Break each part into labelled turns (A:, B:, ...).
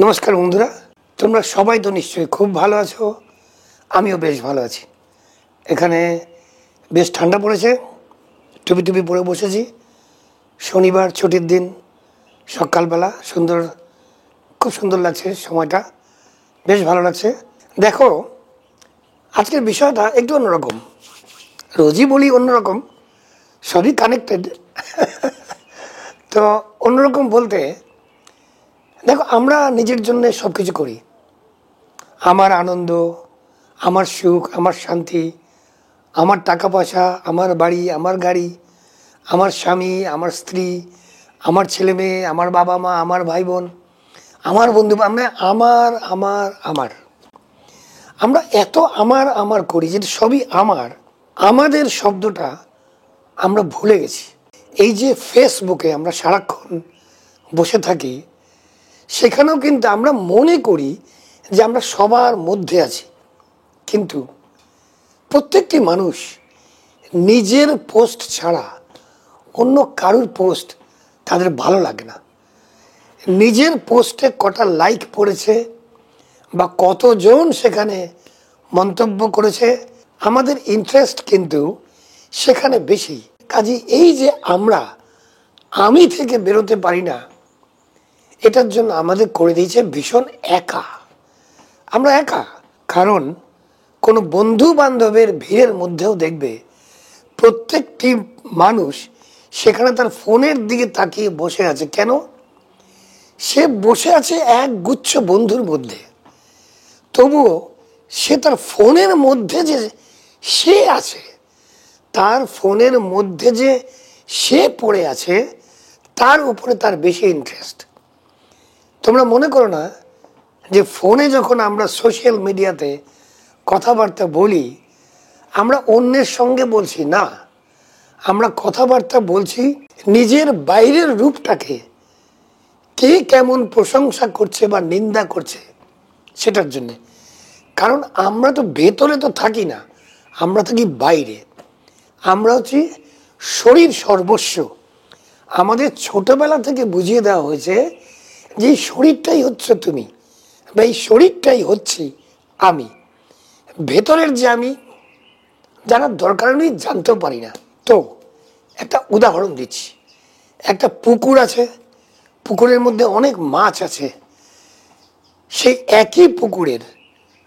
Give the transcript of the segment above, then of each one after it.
A: নমস্কার বন্ধুরা, তোমরা সবাই তো নিশ্চয়ই খুব ভালো আছো। আমিও বেশ ভালো আছি। এখানে বেশ ঠান্ডা পড়েছে, টুপি টুপি পরে বসেছি। শনিবার ছুটির দিন, সকালবেলা খুব সুন্দর লাগছে, সময়টা বেশ ভালো লাগছে। দেখো, আজকের বিষয়টা একটু অন্যরকম। রোজই বলি অন্যরকম, সবই কানেক্টেড। তো অন্যরকম বলতে, দেখো, আমরা নিজের জন্য সব কিছু করি। আমার আনন্দ, আমার সুখ, আমার শান্তি, আমার টাকা পয়সা, আমার বাড়ি, আমার গাড়ি, আমার স্বামী, আমার স্ত্রী, আমার ছেলে মেয়ে, আমার বাবা মা, আমার ভাই বোন, আমার বন্ধু, আমার আমরা এত আমার করি যে সবই আমার। আমাদের শব্দটা আমরা ভুলে গেছি। এই যে ফেসবুকে আমরা সারাক্ষণ বসে থাকি, সেখানেও কিন্তু আমরা মনে করি যে আমরা সবার মধ্যে আছি। কিন্তু প্রত্যেকটি মানুষ নিজের পোস্ট ছাড়া অন্য কারুর পোস্ট তাদের ভালো লাগে না। নিজের পোস্টে কটা লাইক পড়েছে বা কতজন সেখানে মন্তব্য করেছে, আমাদের ইন্টারেস্ট কিন্তু সেখানে বেশি। কাজে এই যে আমি থেকে বেরোতে পারি না, এটার জন্য আমাদের করে দিয়েছে ভীষণ একা। আমরা একা, কারণ কোনো বন্ধু বান্ধবের ভিড়ের মধ্যেও দেখবে প্রত্যেকটি মানুষ সেখানে তার ফোনের দিকে তাকিয়ে বসে আছে। কেন? সে বসে আছে এক গুচ্ছ বন্ধুর মধ্যে, তবুও সে তার ফোনের মধ্যে যে সে আছে, তার ফোনের মধ্যে যে সে পড়ে আছে, তার উপরে তার বেশি ইন্টারেস্ট। তোমরা মনে করো না যে ফোনে যখন আমরা সোশ্যাল মিডিয়াতে কথাবার্তা বলি, আমরা অন্যের সঙ্গে বলছি না, আমরা কথাবার্তা বলছি নিজের বাইরের রূপটাকে কে কেমন প্রশংসা করছে বা নিন্দা করছে সেটার জন্যে। কারণ আমরা তো ভেতরে তো থাকি না, আমরা থাকি বাইরে। আমরা হচ্ছি শরীর সর্বস্ব। আমাদের ছোটবেলা থেকে বুঝিয়ে দেওয়া হয়েছে যে এই শরীরটাই হচ্ছে তুমি, বা এই শরীরটাই হচ্ছি আমি। ভেতরের যে আমি জানার দরকার নেই, জানতেও পারি না। তো একটা উদাহরণ দিচ্ছি। একটা পুকুর আছে, পুকুরের মধ্যে অনেক মাছ আছে। সেই একই পুকুরের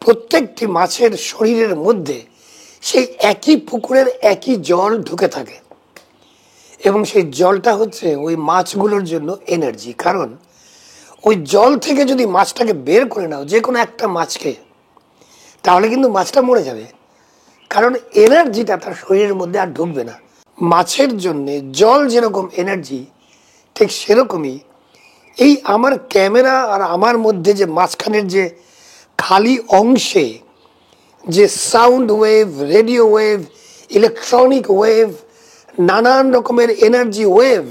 A: প্রত্যেকটি মাছের শরীরের মধ্যে সেই একই পুকুরের একই জল ঢুকে থাকে, এবং সেই জলটা হচ্ছে ওই মাছগুলোর জন্য এনার্জি। কারণ ওই জল থেকে যদি মাছটাকে বের করে নাও, যে কোনো একটা মাছকে, তাহলে কিন্তু মাছটা মরে যাবে, কারণ এনার্জিটা তার শরীরের মধ্যে আর ঢুকবে না। মাছের জন্যে জল যেরকম এনার্জি, ঠিক সেরকমই এই আমার ক্যামেরা আর আমার মধ্যে যে মাঝখানের যে খালি অংশে যে sound wave, radio wave, electronic wave, নানান রকমের এনার্জি ওয়েভ,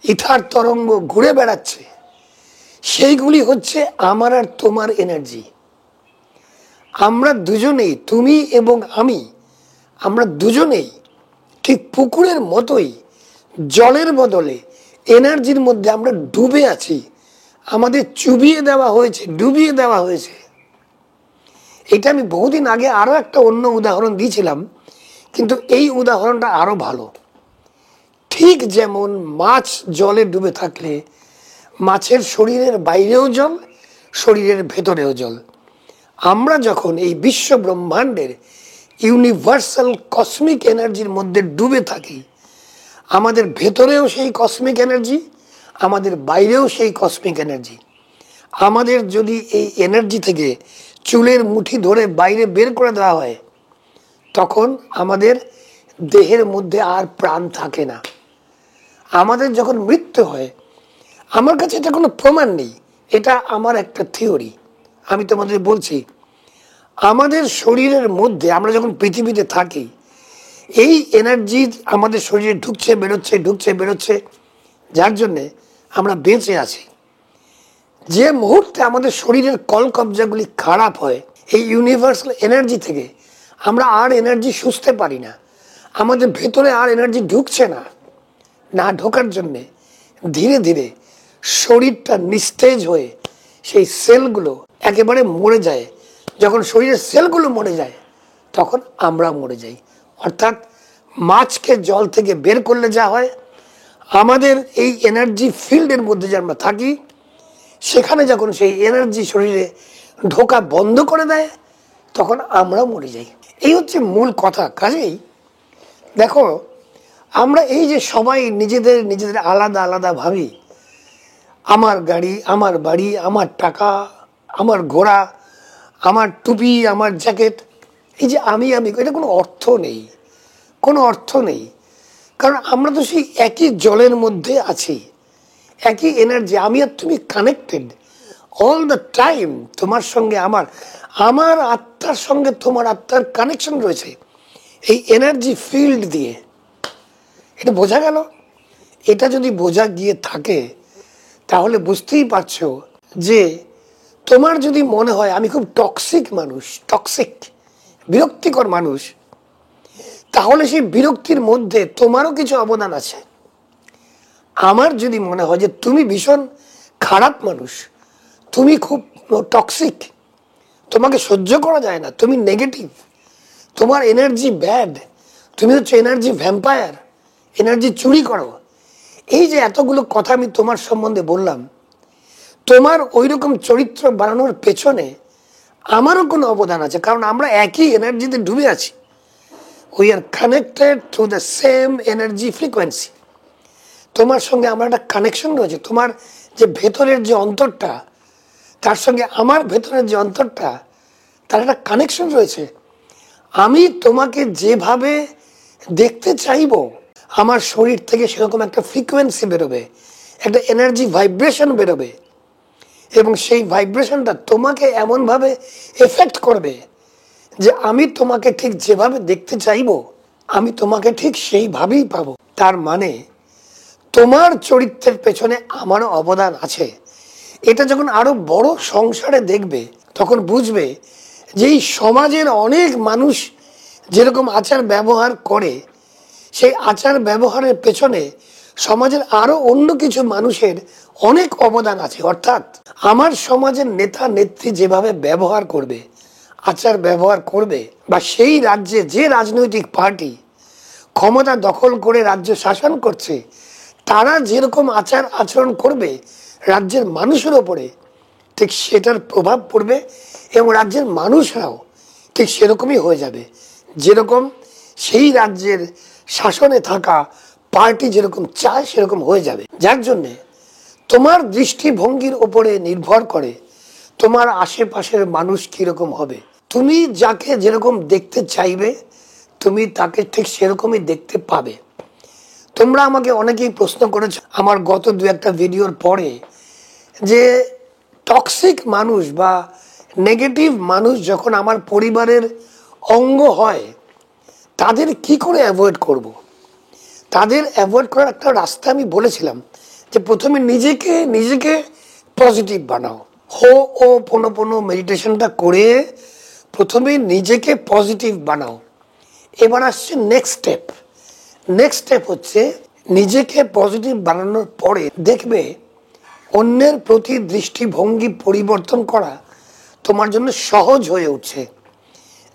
A: ইথার তরঙ্গ ঘুরে বেড়াচ্ছে, সেইগুলি হচ্ছে আমার আর তোমার এনার্জি। আমরা দুজনেই, তুমি এবং আমরা দুজনেই ঠিক পুকুরের মতোই জলের বদলে এনার্জির মধ্যে আমরা ডুবে আছি। আমাদের চুবিয়ে দেওয়া হয়েছে, ডুবিয়ে দেওয়া হয়েছে। এটা আমি বহুদিন আগে আরও একটা অন্য উদাহরণ দিয়েছিলাম, কিন্তু এই উদাহরণটা আরও ভালো। ঠিক যেমন মাছ জলে ডুবে থাকলে মাছের শরীরের বাইরেও জল, শরীরের ভেতরেও জল। আমরা যখন এই বিশ্ব ব্রহ্মাণ্ডের ইউনিভার্সাল কসমিক এনার্জির মধ্যে ডুবে থাকি, আমাদের ভেতরেও সেই কসমিক এনার্জি, আমাদের বাইরেও সেই কসমিক এনার্জি। আমাদের যদি এই এনার্জি থেকে চুলের মুঠি ধরে বাইরে বের করে দেওয়া হয়, তখন আমাদের দেহের মধ্যে আর প্রাণ থাকে না। আমাদের যখন মৃত্যু হয়, আমার কাছে এটা কোনো প্রমাণ নেই, এটা আমার একটা থিওরি, আমি তোমাদের বলছি। আমাদের শরীরের মধ্যে আমরা যখন পৃথিবীতে থাকি, এই এনার্জি আমাদের শরীরে ঢুকছে বেরোচ্ছে, যার জন্যে আমরা বেঁচে আছি। যে মুহূর্তে আমাদের শরীরের কলকবজাগুলি খারাপ হয়, এই ইউনিভার্সাল এনার্জি থেকে আমরা আর এনার্জি শুষতে পারি না, আমাদের ভেতরে আর এনার্জি ঢুকছে না। না ঢোকার জন্যে ধীরে ধীরে শরীরটা নিস্তেজ হয়ে সেই সেলগুলো একেবারে মরে যায়। যখন শরীরের সেলগুলো মরে যায় তখন আমরা মরে যাই। অর্থাৎ মাছকে জল থেকে বের করলে যা হয়, আমাদের এই এনার্জি ফিল্ডের মধ্যে যে আমরা থাকি, সেখানে যখন সেই এনার্জি শরীরে ঢোকা বন্ধ করে দেয় তখন আমরা মরে যাই। এই হচ্ছে মূল কথা। কাজেই দেখো, আমরা এই যে সবাই নিজেদের নিজেদের আলাদা আলাদা ভাবি, আমার গাড়ি, আমার বাড়ি, আমার টাকা, আমার ঘোড়া, আমার টুপি, আমার জ্যাকেট, এই যে আমি আমি, এটা কোনো অর্থ নেই, কোনো অর্থ নেই। কারণ আমরা তো সেই একই জলের মধ্যে আছি, একই এনার্জি। আমি আর তুমি কানেক্টেড অল দ্য টাইম। তোমার সঙ্গে আমার, আমার আত্মার সঙ্গে তোমার আত্মার কানেকশন রয়েছে এই এনার্জি ফিল্ড দিয়ে। এটা বোঝা গেল? এটা যদি বোঝা গিয়ে থাকে তাহলে বুঝতেই পারছো যে তোমার যদি মনে হয় আমি খুব টক্সিক মানুষ, টক্সিক বিরক্তিকর মানুষ, তাহলে সেই বিরক্তির মধ্যে তোমারও কিছু অবদান আছে। আমার যদি মনে হয় যে তুমি ভীষণ খারাপ মানুষ, তুমি খুব টক্সিক, তোমাকে সহ্য করা যায় না, তুমি নেগেটিভ, তোমার এনার্জি ব্যাড, তুমি হচ্ছে এনার্জি ভ্যাম্পায়ার, এনার্জি চুরি করো, এই যে এতগুলো কথা আমি তোমার সম্বন্ধে বললাম, তোমার ওই রকম চরিত্র বানানোর পেছনে আমারও কোনো অবদান আছে। কারণ আমরা একই এনার্জিতে ডুবে আছি। We are connected to the same energy frequency. তোমার সঙ্গে আমার একটা কানেকশন রয়েছে। তোমার যে ভেতরের যে অন্তরটা, তার সঙ্গে আমার ভেতরের যে অন্তরটা, তার একটা কানেকশন রয়েছে। আমি তোমাকে যেভাবে দেখতে চাইবো, আমার শরীর থেকে সেরকম একটা ফ্রিকোয়েন্সি বেরোবে, একটা এনার্জি ভাইব্রেশন বেরোবে, এবং সেই ভাইব্রেশনটা তোমাকে এমনভাবে এফেক্ট করবে যে আমি তোমাকে ঠিক যেভাবে দেখতে চাইবো, আমি তোমাকে ঠিক সেইভাবেই পাবো। তার মানে তোমার চরিত্রের পেছনে আমারও অবদান আছে। এটা যখন আরো বড় সংসারে দেখবে তখন বুঝবে যে এই সমাজের অনেক মানুষ যেরকম আচার ব্যবহার করে, সেই আচার ব্যবহারের পেছনে সমাজের আরো অন্য কিছু মানুষের অনেক অবদান আছে। অর্থাৎ আমার সমাজের নেতা নেত্রী যেভাবে ব্যবহার করবে, আচার ব্যবহার করবে, বা সেই রাজ্যে যে রাজনৈতিক পার্টি ক্ষমতা দখল করে রাজ্য শাসন করছে, তারা যেরকম আচার আচরণ করবে রাজ্যের মানুষের ওপরে, ঠিক সেটার প্রভাব পড়বে এবং রাজ্যের মানুষরাও ঠিক সেরকমই হয়ে যাবে। যেরকম সেই রাজ্যের শাসনে থাকা পার্টি যেরকম চায় সেরকম হয়ে যাবে। যার জন্যে তোমার দৃষ্টিভঙ্গির ওপরে নির্ভর করে তোমার আশেপাশের মানুষ কীরকম হবে। তুমি যাকে যেরকম দেখতে চাইবে তুমি তাকে ঠিক সেরকমই দেখতে পাবে। তোমরা আমাকে অনেকেই প্রশ্ন করেছো আমার গত দু একটা ভিডিওর পরে যে টক্সিক মানুষ বা নেগেটিভ মানুষ যখন আমার পরিবারের অঙ্গ হয় তাদের কি করে অ্যাভয়েড করব। তাদের অ্যাভয়েড করার একটা রাস্তা আমি বলেছিলাম যে প্রথমে নিজেকে পজিটিভ বানাও। ও পোনো মেডিটেশনটা করে প্রথমে নিজেকে পজিটিভ বানাও। এবার আসছে নেক্সট স্টেপ হচ্ছে নিজেকে পজিটিভ বানানোর পরে দেখবে অন্যের প্রতি দৃষ্টিভঙ্গি পরিবর্তন করা তোমার জন্য সহজ হয়ে উঠছে।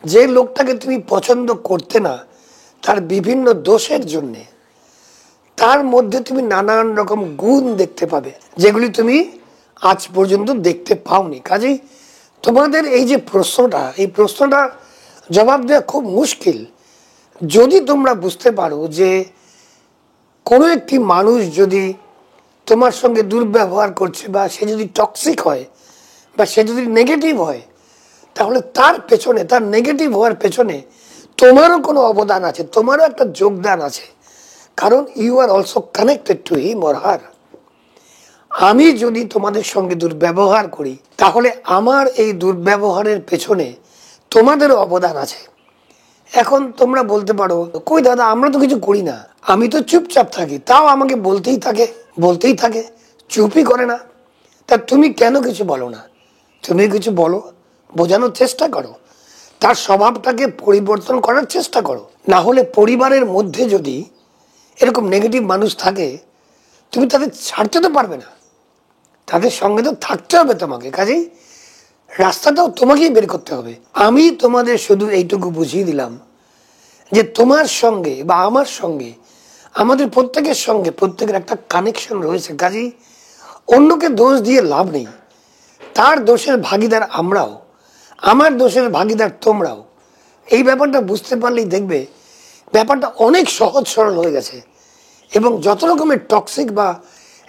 A: যে লোকটাকে তুমি পছন্দ করতে না তার বিভিন্ন দোষের জন্যে তার মধ্যে তুমি নানান রকম গুণ দেখতে পাবে যেগুলি তুমি আজ পর্যন্ত দেখতে পাওনি। কাজেই তোমাদের এই যে প্রশ্নটা, এই প্রশ্নটা জবাব দেওয়া খুব মুশকিল। যদি তোমরা বুঝতে পারো যে কোনো একটি মানুষ যদি তোমার সঙ্গে দুর্ব্যবহার করছে বা সে যদি টক্সিক হয় বা সে যদি নেগেটিভ হয়, তাহলে তার পেছনে, তার নেগেটিভ হওয়ার পেছনে তোমারও কোনো অবদান আছে, তোমারও একটা যোগদান আছে। কারণ you are also connected to him or her. আমি যদি তোমাদের সঙ্গে দুর্ব্যবহার করি তাহলে আমার এই দুর্ব্যবহারের পেছনে তোমাদেরও অবদান আছে। এখন তোমরা বলতে পারো কই দাদা আমরা তো কিছু করি না, আমি তো চুপচাপ থাকি, তাও আমাকে বলতেই থাকে, চুপই করে না। তা তুমি কেন কিছু বলো না? তুমি কিছু বলো, বোঝানোর চেষ্টা করো, তার স্বভাবটাকে পরিবর্তন করার চেষ্টা করো। না হলে পরিবারের মধ্যে যদি এরকম নেগেটিভ মানুষ থাকে তুমি তাদের ছাড়তে তো পারবে না, তাদের সঙ্গে তো থাকতে হবে তোমাকে, কাজেই রাস্তাটাও তোমাকেই বের করতে হবে। আমি তোমাদের শুধু এইটুকু বুঝিয়ে দিলাম যে তোমার সঙ্গে বা আমার সঙ্গে, আমাদের প্রত্যেকের সঙ্গে প্রত্যেকের একটা কানেকশন রয়েছে। কাজেই অন্যকে দোষ দিয়ে লাভ নেই। তার দোষের ভাগিদার আমরাও, আমার দোষের ভাগিদার তোমরাও। এই ব্যাপারটা বুঝতে পারলেই দেখবে ব্যাপারটা অনেক সহজ সরল হয়ে গেছে। এবং যত রকমের টক্সিক বা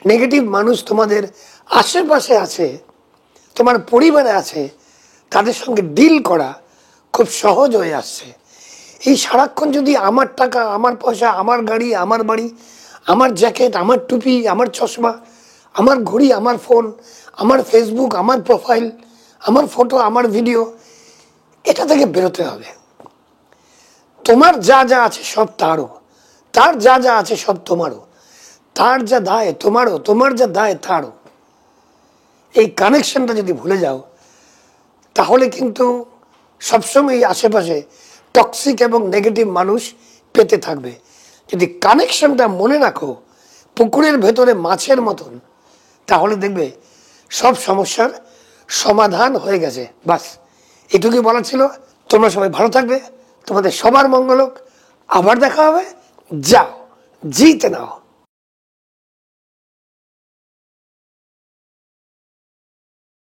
A: নেগেটিভ মানুষ তোমাদের আশেপাশে আছে, তোমার পরিবারে আছে, তাদের সঙ্গে ডিল করা খুব সহজ হয়ে আসছে। এই সারাক্ষণ যদি আমার টাকা, আমার পয়সা, আমার গাড়ি, আমার বাড়ি, আমার জ্যাকেট, আমার টুপি, আমার চশমা, আমার ঘড়ি, আমার ফোন, আমার ফেসবুক, আমার প্রোফাইল, আমার ফটো, আমার ভিডিও, এটা থেকে বেরোতে হবে। তোমার যা যা আছে সব তারও, তার যা যা আছে সব তোমারও, তার যা দায় তোমারও, তোমার যা দায় তারও। এই কানেকশনটা যদি ভুলে যাও তাহলে কিন্তু সবসময় আশেপাশে টক্সিক এবং নেগেটিভ মানুষ পেতে থাকবে। যদি কানেকশনটা মনে রাখো পুকুরের ভেতরে মাছের মতন, তাহলে দেখবে সব সমস্যার সমাধান হয়ে গেছে। বাস এটুকুই বলা ছিল। তোমরা সবাই ভালো থাকবে, তোমাদের সবার মঙ্গল হোক। আবার দেখা হবে। যাও, জিতে নাও।